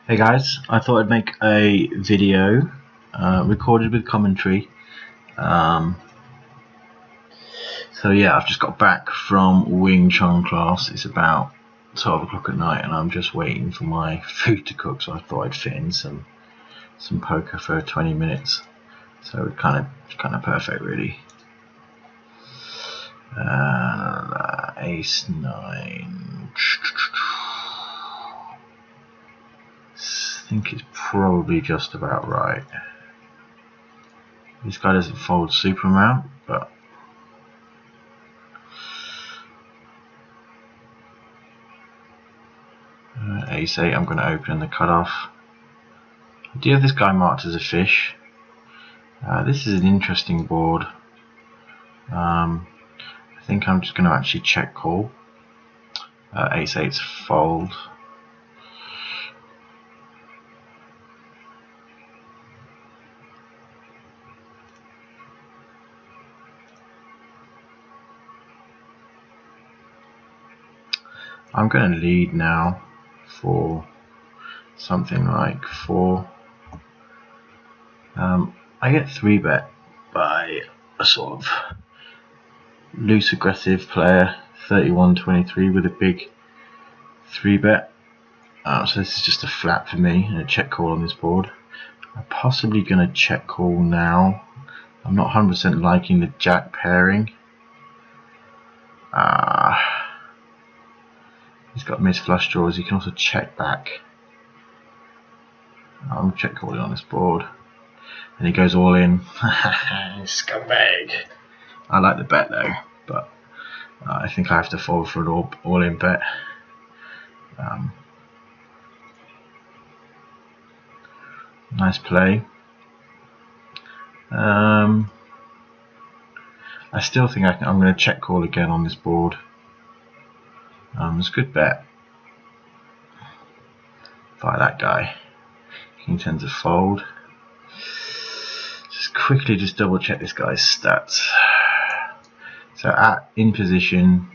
Hey guys, I thought I'd make a video recorded with commentary. So yeah, I've just got back from Wing Chun class. It's about 12 o'clock at night and I'm just waiting for my food to cook, so I thought I'd fit in some poker for 20 minutes. So it's kind of perfect really. Ace 9. I think it's probably just about right. This guy doesn't fold super amount, but Ace 8, I'm going to open the cutoff. I do have this guy marked as a fish. This is an interesting board. I think I'm just going to actually check call. Ace 8's fold. I'm going to lead now for something like 4. I get 3-bet by a sort of loose aggressive player, 31-23 with a big 3-bet. So this is just a flat for me and a check call on this board. I'm possibly going to check call now. I'm not 100% liking the jack pairing. He's got mid flush draws. He can also check back. I'm check calling on this board, and he goes all in. Scumbag. I like the bet though, but I think I have to fold for an all-in bet. Nice play. I still think I'm going to check call again on this board. It's a good bet. Fire that guy. King 10's a fold. Just double check this guy's stats. So in position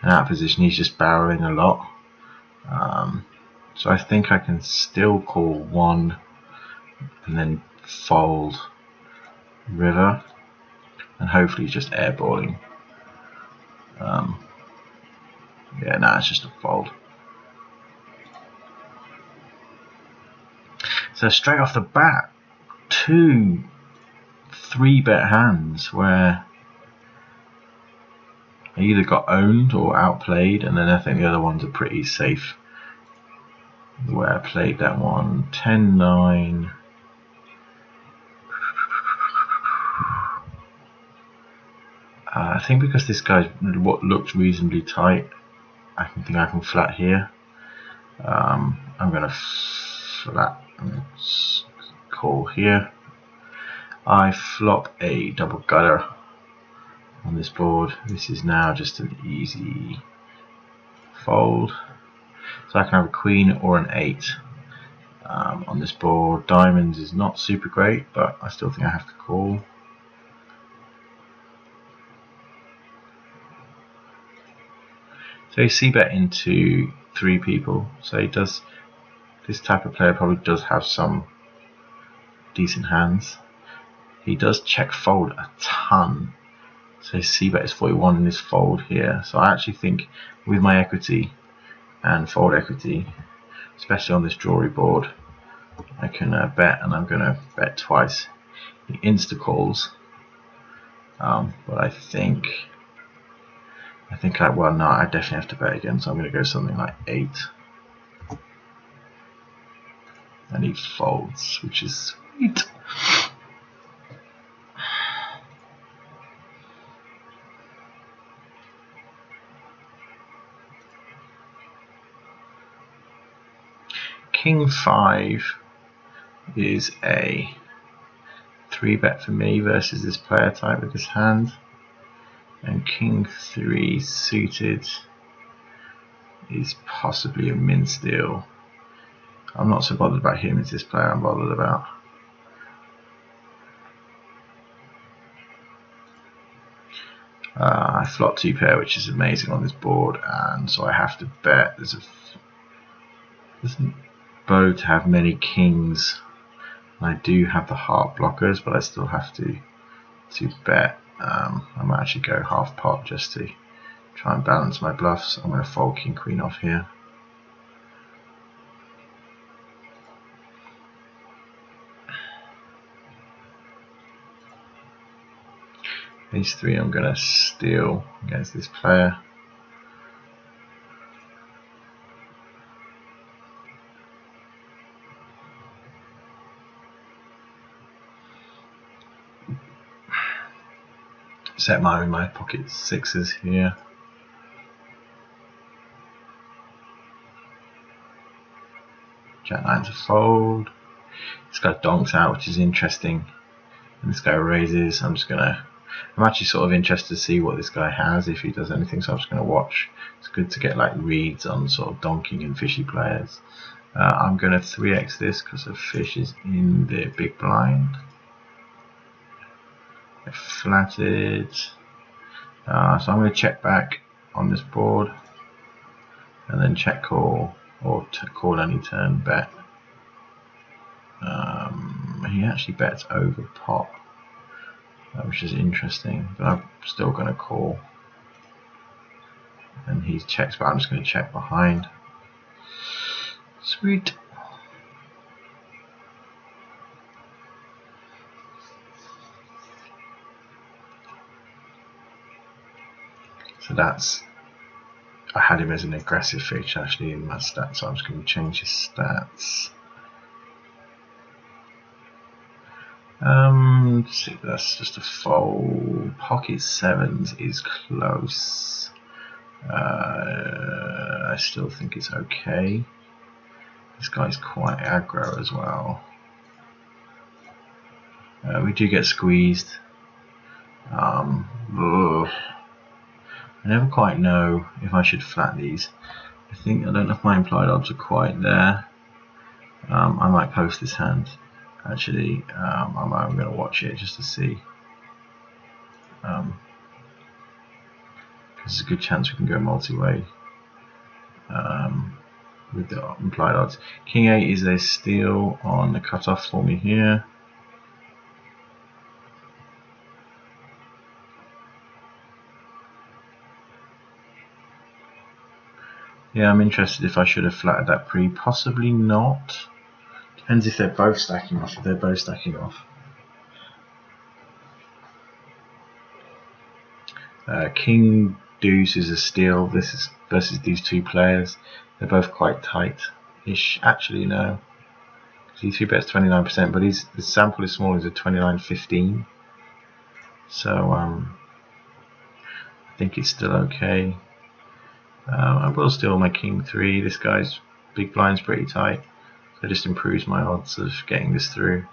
and out of position, he's just barreling a lot. So I think I can still call 1 and then fold river, and hopefully just airballing. Yeah, nah, it's just a fold. So straight off the bat, 2 3-bet hands where I either got owned or outplayed, and then I think the other ones are pretty safe. The way I played that one, 10-9. I think because this guy's what looked reasonably tight, I think I can flat here. I'm going to flat. I'm going to call here. I flop a double gutter on this board. This is now just an easy fold. So I can have a queen or an 8 on this board. Diamonds is not super great, but I still think I have to call. So you see bet into 3 people. So he does. This type of player probably does have some decent hands. He does check fold a ton. So his c-bet is 41 in this fold here. So I actually think with my equity and fold equity, especially on this jewelry board, I can bet, and I'm going to bet twice. He insta calls, but I think I definitely have to bet again. So I'm going to go something like 8, and he folds, which is sweet. King 5 is a 3-bet for me versus this player type with this hand, and King 3 suited is possibly a min steal. I'm not so bothered about him as this player I'm bothered about. I flop 2 pair, which is amazing on this board, and so I have to bet. There's a bow to have many kings. I do have the heart blockers, but I still have to bet. I might actually go half pot just to try and balance my bluffs. I'm going to fold king queen off here. These three I'm going to steal against this player. Set my pocket sixes here. Jack nine's a fold. This guy donks out, which is interesting. And this guy raises. I'm actually sort of interested to see what this guy has, if he does anything, so I'm just going to watch. It's good to get like reads on sort of donking and fishy players. I'm going to 3x this because the fish is in the big blind. I flatted. So I'm going to check back on this board and then check call, or call any turn bet. He actually bets over pot, which is interesting, but I'm still going to call. And he checks, but I'm just going to check behind. Sweet. So that's, I had him as an aggressive fish actually in my stats, so I'm just going to change his stats. That's just a fold. Pocket sevens is close. I still think it's okay. This guy's quite aggro as well. We do get squeezed. I never quite know if I should flat these. I don't know if my implied odds are quite there. I might post this hand. Actually, I'm going to watch it just to see. There's a good chance we can go multi-way with the implied odds. King 8 is a steal on the cutoff for me here. Yeah, I'm interested if I should have flatted that pre. Possibly not. Depends if they're both stacking off. If they're both stacking off. King Deuce is a steal. This is versus these two players. They're both quite tight-ish. Actually, no. He 3-bets 29%, but his sample is small. He's at 29.15. So I think it's still okay. I will steal my King 3. This guy's big blind's pretty tight. So it just improves my odds of getting this through.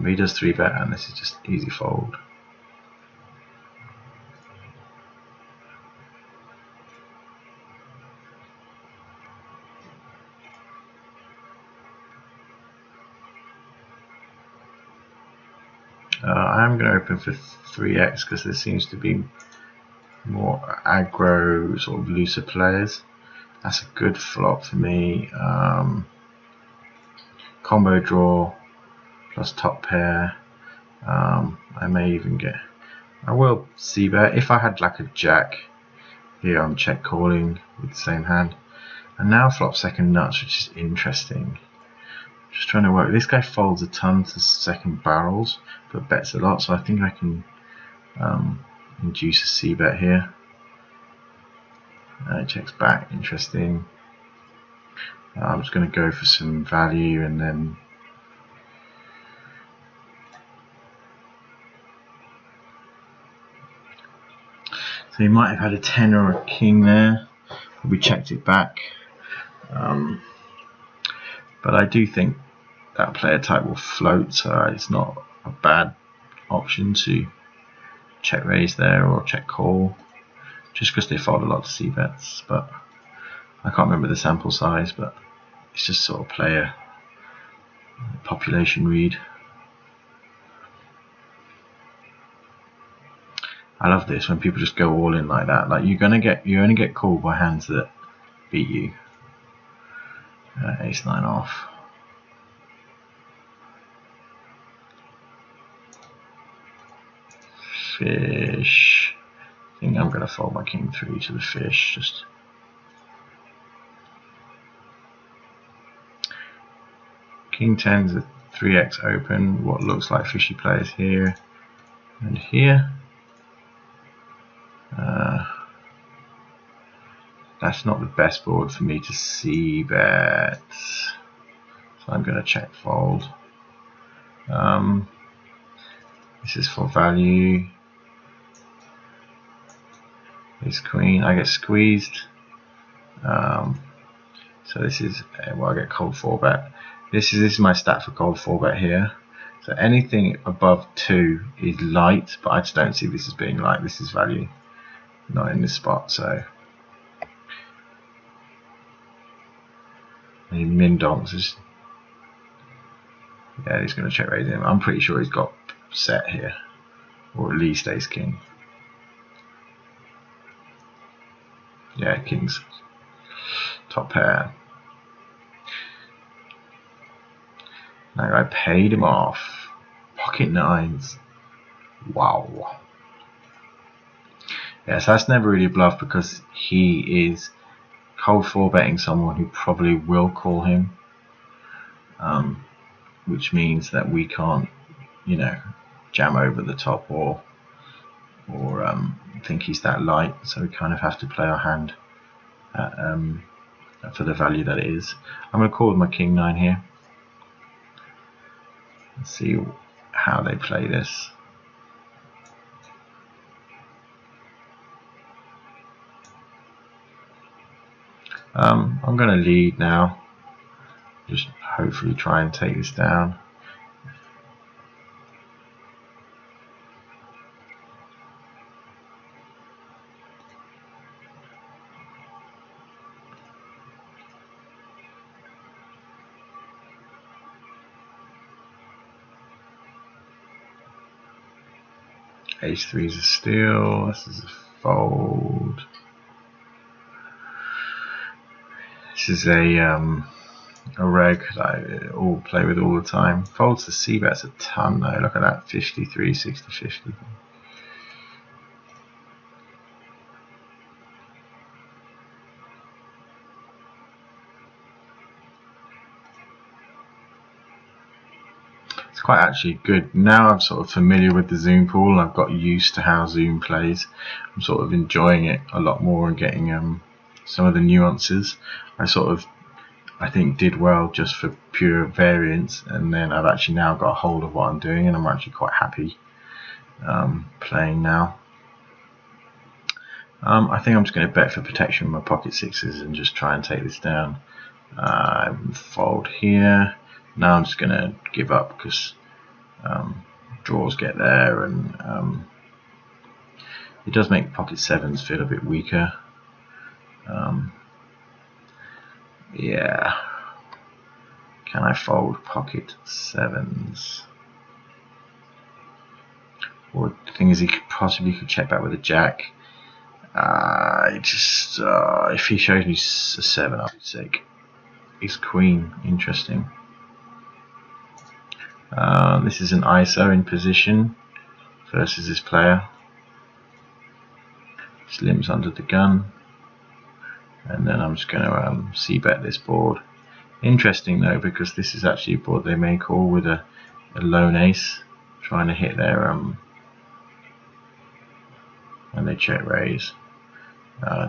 He does 3-bet, and this is just easy fold. I'm going to open for 3x because there seems to be more aggro, sort of looser players. That's a good flop for me. Combo draw plus top pair. I may even get. I will c-bet if I had like a jack here. I'm check calling with the same hand, and now flop second nuts, which is interesting. Just trying to work. This guy folds a ton to second barrels, but bets a lot, so I think I can induce a c-bet here. It checks back. Interesting. I'm just going to go for some value, and then so he might have had a 10 or a king there. We checked it back. But I do think that player type will float, so it's not a bad option to check raise there or check call, just because they fold a lot to c-bets. But I can't remember the sample size, but it's just sort of player population read. I love this when people just go all in like that. Like you only get called by hands that beat you. Ace 9 off. Fish. I think I'm going to fold my king 3 to the fish. Just king 10's a 3x open. What looks like fishy players here and here. That's not the best board for me to see bet. So I'm going to check fold. This is for value. This queen, I get squeezed. So this is, well, I get cold 4 bet. This is my stat for cold 4 bet here. So anything above 2 is light, but I just don't see this as being light. This is value, not in this spot. So he min donks is, yeah, he's going to check raise him. I'm pretty sure he's got set here, or at least ace king. Yeah, kings top pair. Now I paid him off. Pocket 9s. Wow. Yeah, so that's never really a bluff because he is cold 4 betting someone who probably will call him, which means that we can't, you know, jam over the top or think he's that light. So we kind of have to play our hand at, for the value that it is. I'm going to call with my king 9 here. Let's see how they play this. I'm going to lead now. Just hopefully try and take this down. Ace 3 is a steal. This is a fold. This is a reg that I all play with all the time. Folds to c bets a ton though. Look at that, 53, 60, 50. It's quite actually good. Now I'm sort of familiar with the Zoom pool and I've got used to how Zoom plays. I'm sort of enjoying it a lot more and getting some of the nuances. I think did well just for pure variance, and then I've actually now got a hold of what I'm doing and I'm actually quite happy playing now. I think I'm just going to bet for protection with my pocket 6s and just try and take this down. Fold here. Now I'm just going to give up because draws get there, and it does make pocket 7s feel a bit weaker. Yeah. Can I fold pocket 7s? Or the thing is, he possibly could check back with a jack. If he shows me a 7, I would say his queen. Interesting. This is an ISO in position versus this player. Just limps under the gun. And then I'm just going to c-bet this board. Interesting though, because this is actually a board they may call with a lone ace, trying to hit their when they check raise.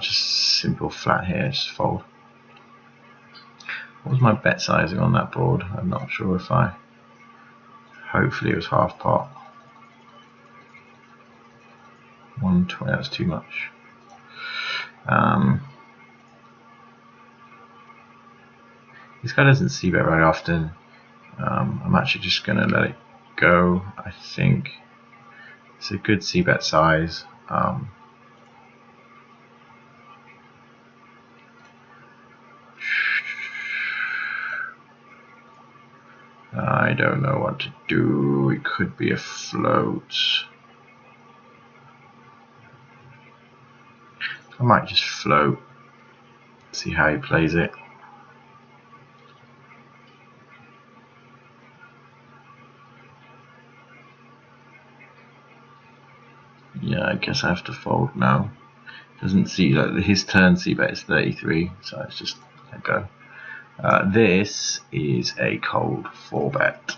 Just simple flat here, just fold. What was my bet sizing on that board? I'm not sure if hopefully it was half pot. 120, that's too much. This guy doesn't c-bet very often. I'm actually just going to let it go. I think it's a good c-bet size. I don't know what to do. It could be a float. I might just float, see how he plays it. Yeah, I guess I have to fold now. Doesn't see like his turn C bet is 33, so it's just let go. This is a cold 4-bet.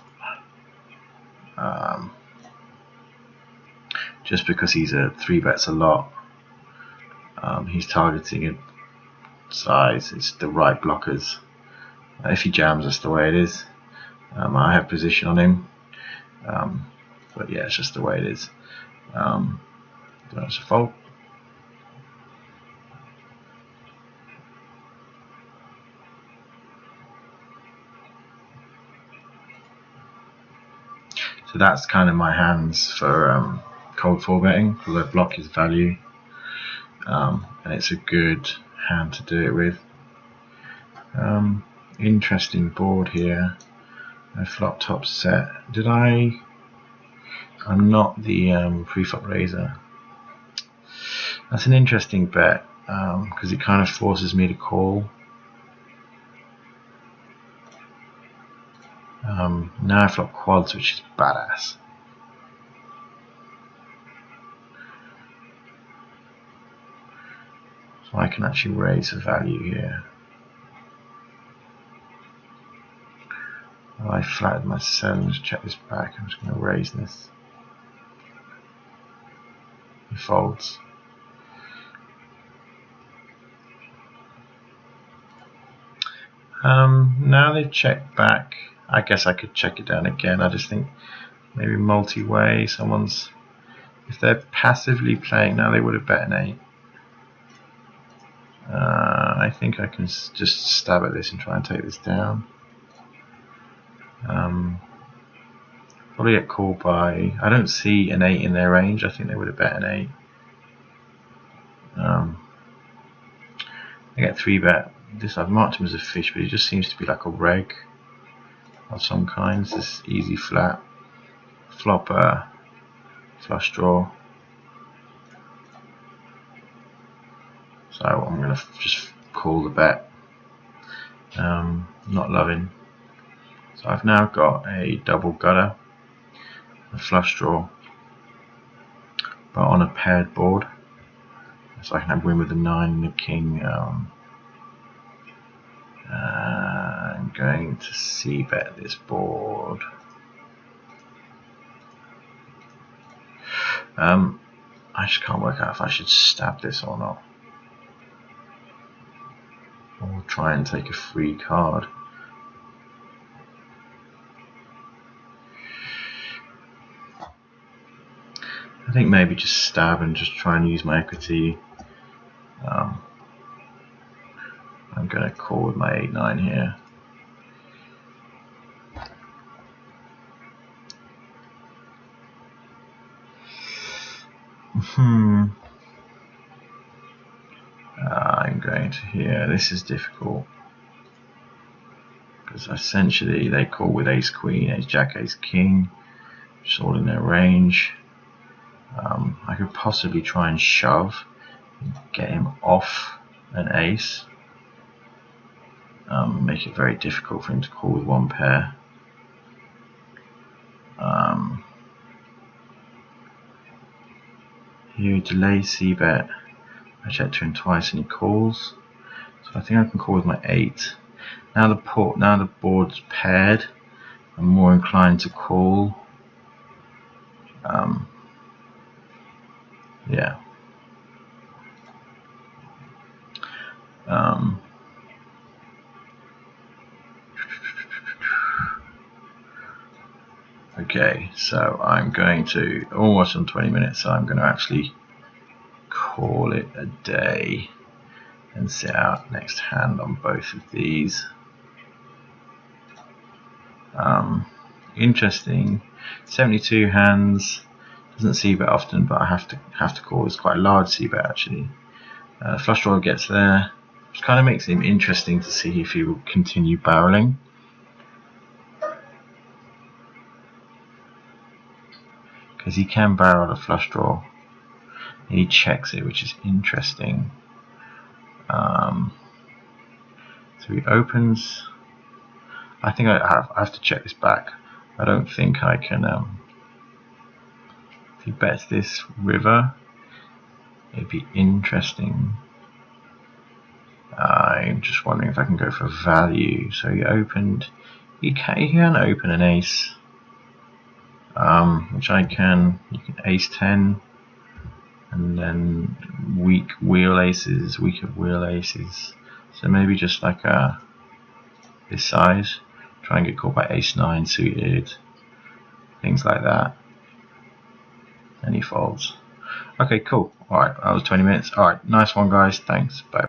Just because he's a 3-bets a lot, he's targeting a size. It's the right blockers. If he jams, that's the way it is. I have position on him, but yeah, it's just the way it is. That's a fold. So that's kind of my hands for cold 4-betting, for the block his value, and it's a good hand to do it with. Interesting board here. A flop top set. I'm not the pre-flop raiser. That's an interesting bet because it kind of forces me to call. Now I flop quads, which is badass. So I can actually raise the value here. Well, I flattered my cell. Let's check this back. I'm just going to raise this. He folds. Now they've checked back. I guess I could check it down again. I just think maybe multi-way. If they're passively playing now, they would have bet an 8. I think I can just stab at this and try and take this down. Probably get called by. I don't see an 8 in their range. I think they would have bet an 8. I get 3-bet. This I've marked him as a fish, but he just seems to be like a reg of some kind. This easy flat, flop, flush draw. So I'm going to just call the bet. Not loving. So I've now got a double gutter, a flush draw, but on a paired board. So I can have win with the 9 and the king. I'm going to c-bet this board. I just can't work out if I should stab this or not, or try and take a free card. I think maybe just stab and just try and use my equity. I'm going to call with my 8-9 here. I'm going to here. This is difficult because essentially they call with ace queen, ace jack, ace king, which is all in their range. I could possibly try and shove and get him off an ace. Make it very difficult for him to call with one pair. Here he delays c-bet. I check to him twice and he calls. So I think I can call with my 8. Now the board's paired. I'm more inclined to call. Yeah. Okay, so I'm going to, almost on 20 minutes, so I'm going to actually call it a day and sit out next hand on both of these. Interesting, 72 hands, doesn't c-bet often, but I have to call. It's quite a large c-bet actually. Flush draw gets there, which kind of makes him interesting to see if he will continue barreling. Because he can barrel a flush draw. He checks it, which is interesting. So he opens. I think I have to check this back. I don't think I can. If he bets this river, it'd be interesting. I'm just wondering if I can go for value. So you opened, you can open an ace, which I can. You can ace 10, and then weak wheel aces, weaker wheel aces. So maybe just like this size. Try and get caught by ace 9 suited, things like that. And he folds. Okay, cool. Alright, that was 20 minutes. Alright, nice one, guys. Thanks. Bye.